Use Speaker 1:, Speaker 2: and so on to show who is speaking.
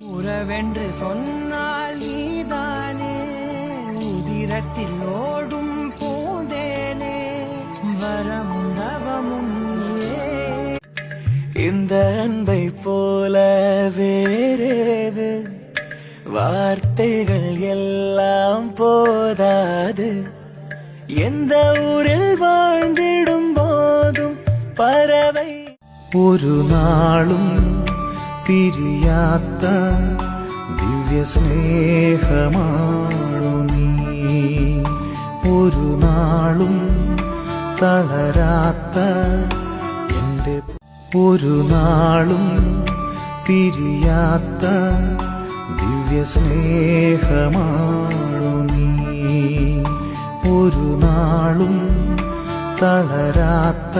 Speaker 1: உறவென்று சொன்னால் நீதானே, உதிரத்தில் ஓடும் பூந்தேனே, வரமும் தவமும் நீயே. இந்த அன்பை போல வேறேது வார்த்தைகள் எல்லாம் போதாது. எந்த ஊரில் வாழ்ந்திடும் போதும் பறவை ഒരു നാളും പിരിയാത്ത ദിവ്യ സ്നേഹമാണു നീ. ഒരു നാളും തളരാത്ത എൻ്റെ, ഒരു നാളും പിരിയാത്ത ദിവ്യ സ്നേഹമാണു നീ. ഒരു നാളും തളരാത്ത